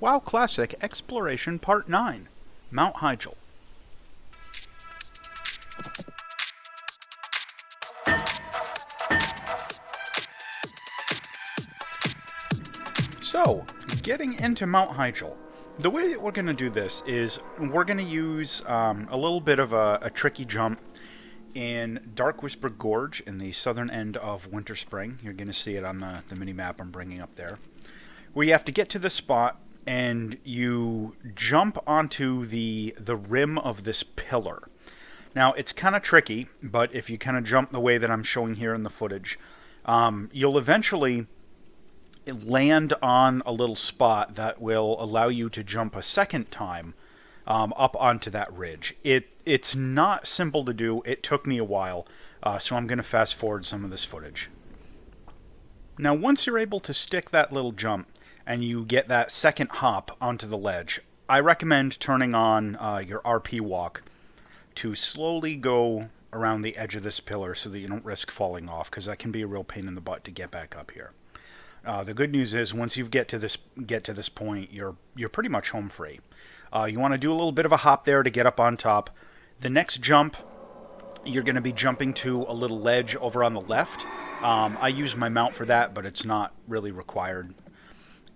WoW Classic Exploration Part 9, Mount Hyjal. So, getting into Mount Hyjal. The way that we're going to do this is we're going to use a little bit of a tricky jump in Dark Whisper Gorge in the southern end of Winter Spring. You're going to see it on the mini-map I'm bringing up there. Where you have to get to this spot and you jump onto the rim of this pillar. Now, it's kind of tricky, but if you kind of jump the way that I'm showing here in the footage, you'll eventually land on a little spot that will allow you to jump a second time up onto that ridge. It's not simple to do. It took me a while, so I'm going to fast forward some of this footage. Now, once you're able to stick that little jump and you get that second hop onto the ledge, I recommend turning on your RP walk to slowly go around the edge of this pillar so that you don't risk falling off, because that can be a real pain in the butt to get back up here. The good news is once you get to this point, you're pretty much home free. You want to do a little bit of a hop there to get up on top. The next jump, you're going to be jumping to a little ledge over on the left. I use my mount for that, but it's not really required.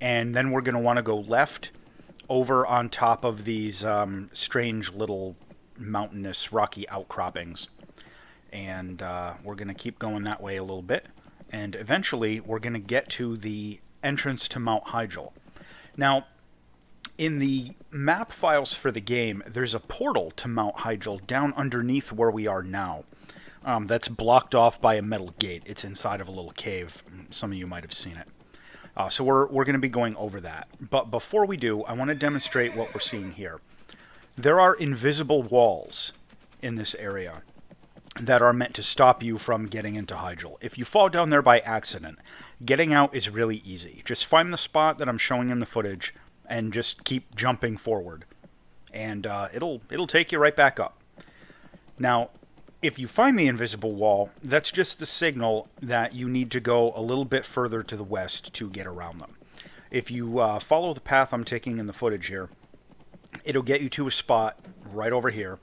And then we're going to want to go left over on top of these strange little mountainous rocky outcroppings. And we're going to keep going that way a little bit. And eventually we're going to get to the entrance to Mount Hyjal. Now, in the map files for the game, there's a portal to Mount Hyjal down underneath where we are now. That's blocked off by a metal gate. It's inside of a little cave. Some of you might have seen it. So we're going to be going over that. But before we do, I want to demonstrate what we're seeing here. There are invisible walls in this area that are meant to stop you from getting into Hyjal. If you fall down there by accident, getting out is really easy. Just find the spot that I'm showing in the footage and just keep jumping forward. And it'll take you right back up. Now, if you find the invisible wall, that's just the signal that you need to go a little bit further to the west to get around them. If you follow the path I'm taking in the footage here, it'll get you to a spot right over here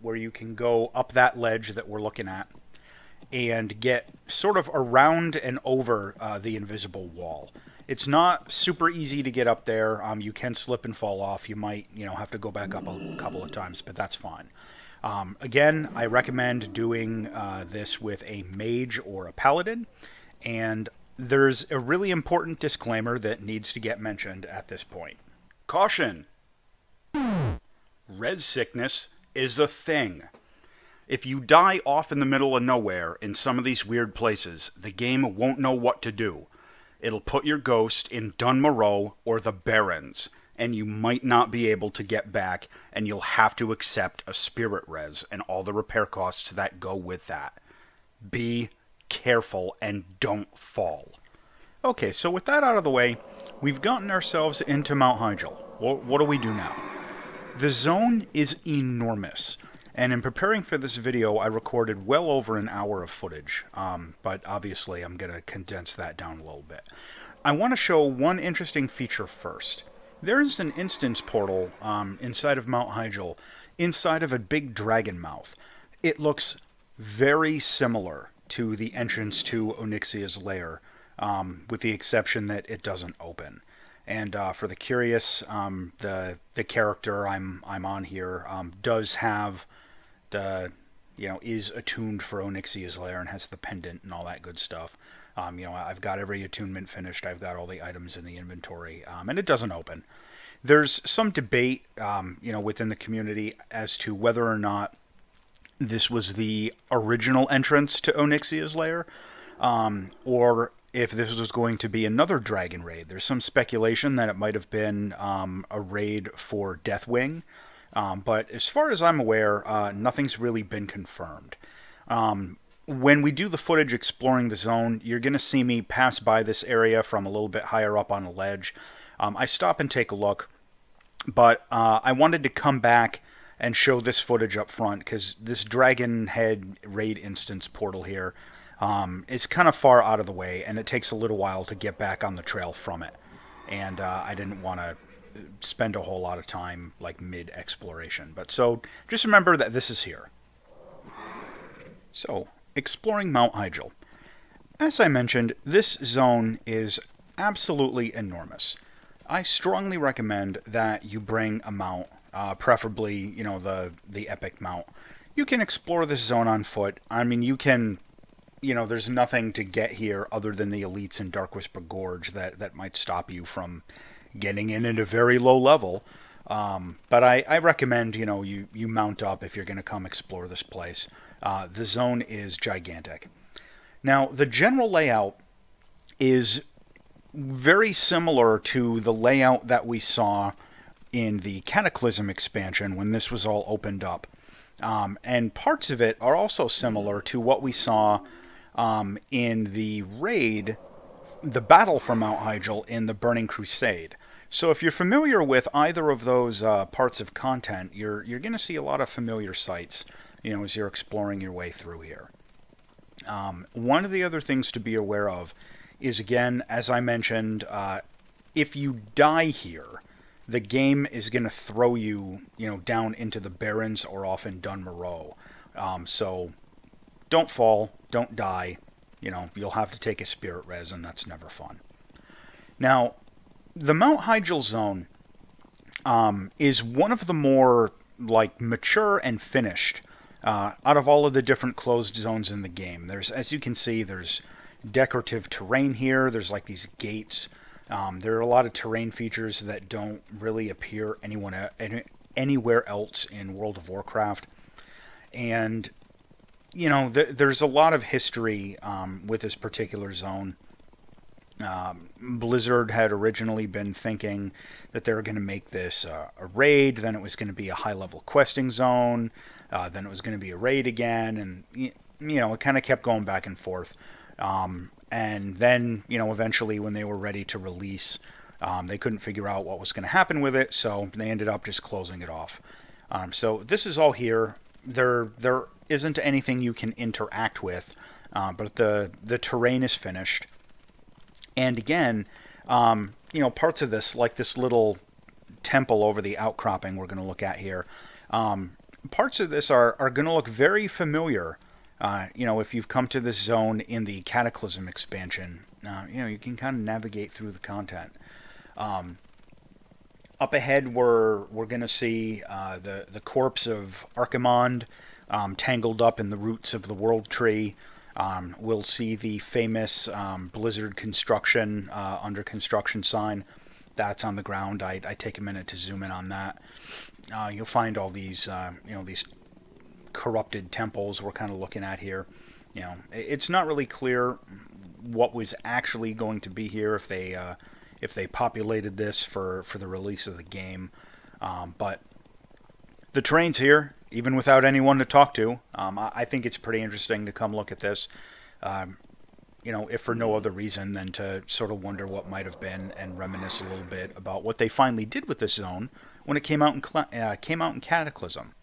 where you can go up that ledge that we're looking at and get sort of around and over the invisible wall. It's not super easy to get up there. You can slip and fall off. You might, have to go back up a couple of times, but that's fine. Again, I recommend doing this with a mage or a paladin, and there's a really important disclaimer that needs to get mentioned at this point. Caution! Res sickness is a thing. If you die off in the middle of nowhere in some of these weird places, the game won't know what to do. It'll put your ghost in Dunmoreau or the Barrens, and you might not be able to get back, and you'll have to accept a spirit res and all the repair costs that go with that. Be careful and don't fall. Okay, so with that out of the way, we've gotten ourselves into Mount Hyjal. What do we do now? The zone is enormous, and in preparing for this video, I recorded well over an hour of footage, but obviously I'm going to condense that down a little bit. I want to show one interesting feature first. There's an instance portal inside of Mount Hyjal, inside of a big dragon mouth. It looks very similar to the entrance to Onyxia's lair, with the exception that it doesn't open. And for the curious, the character I'm on here does have is attuned for Onyxia's lair and has the pendant and all that good stuff. I've got every attunement finished. I've got all the items in the inventory, and it doesn't open. There's some debate, within the community as to whether or not this was the original entrance to Onyxia's lair, or if this was going to be another dragon raid. There's some speculation that it might have been a raid for Deathwing, but as far as I'm aware, nothing's really been confirmed. When we do the footage exploring the zone, you're going to see me pass by this area from a little bit higher up on a ledge. I stop and take a look, but I wanted to come back and show this footage up front, because this Dragon Head raid instance portal here is kind of far out of the way, and it takes a little while to get back on the trail from it. and I didn't want to spend a whole lot of time like mid exploration. But so just remember that this is here. So, exploring Mount Hyjal. As I mentioned, this zone is absolutely enormous. I strongly recommend that you bring a mount, preferably, the epic mount. You can explore this zone on foot. I mean, there's nothing to get here other than the elites in Dark Whisper Gorge that might stop you from getting in at a very low level. But I recommend, you mount up if you're going to come explore this place. The zone is gigantic. Now, the general layout is very similar to the layout that we saw in the Cataclysm expansion when this was all opened up. And parts of it are also similar to what we saw in the raid, the battle for Mount Hyjal in the Burning Crusade. So if you're familiar with either of those parts of content, you're going to see a lot of familiar sights, as you're exploring your way through here. One of the other things to be aware of is, again, as I mentioned, if you die here, the game is going to throw you, down into the Barrens or off in Dun Moreau. So don't fall, don't die. You'll have to take a spirit res, and that's never fun. Now, the Mount Hyjal zone is one of the more mature and finished out of all of the different closed zones in the game. As you can see, there's decorative terrain here. There's these gates. There are a lot of terrain features that don't really appear anywhere else in World of Warcraft. And, there's a lot of history with this particular zone. Blizzard had originally been thinking that they were going to make this a raid, then it was going to be a high-level questing zone, then it was going to be a raid again, and, it kind of kept going back and forth. And then, eventually when they were ready to release, they couldn't figure out what was going to happen with it, so they ended up just closing it off. So this is all here. There isn't anything you can interact with, but the terrain is finished. And again, parts of this, like this little temple over the outcropping we're going to look at here, parts of this are going to look very familiar. If you've come to this zone in the Cataclysm expansion, you can kind of navigate through the content. Up ahead, we're going to see the corpse of Archimond tangled up in the roots of the World Tree. We'll see the famous Blizzard construction under construction sign that's on the ground. I take a minute to zoom in on that. You'll find all these these corrupted temples we're kind of looking at here. It's not really clear what was actually going to be here if they populated this for the release of the game, but the terrain's here, even without anyone to talk to. I think it's pretty interesting to come look at this, if for no other reason than to sort of wonder what might have been and reminisce a little bit about what they finally did with this zone when it came out in Cataclysm.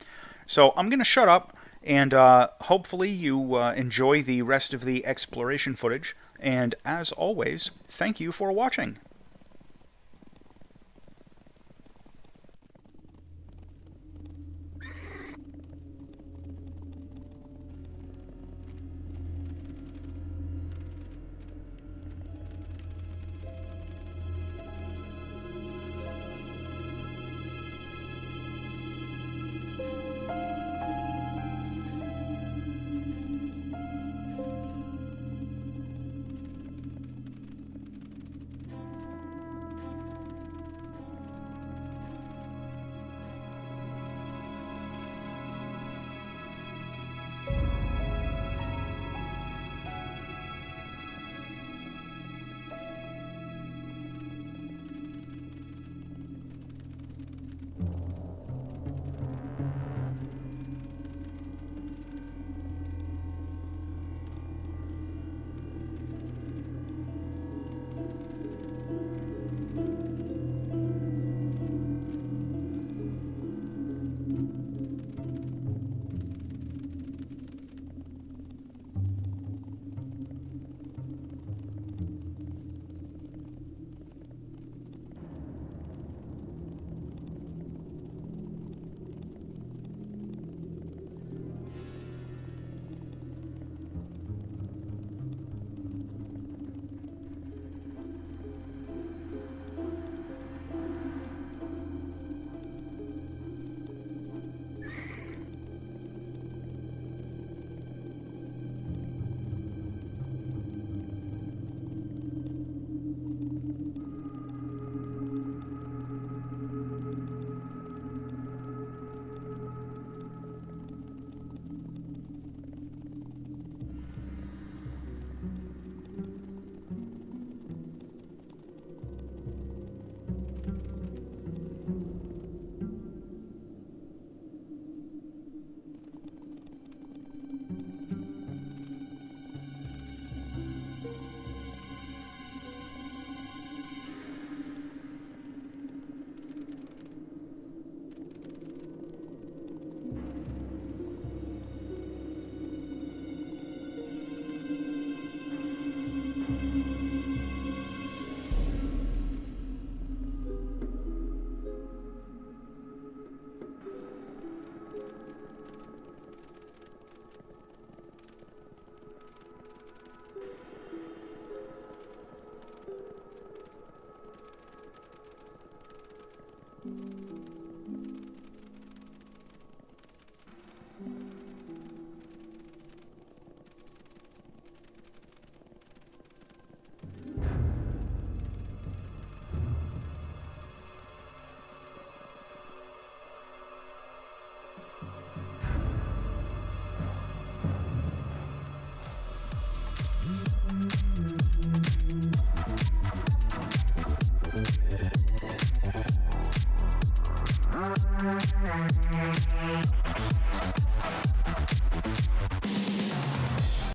So I'm going to shut up, and hopefully you enjoy the rest of the exploration footage. And as always, thank you for watching.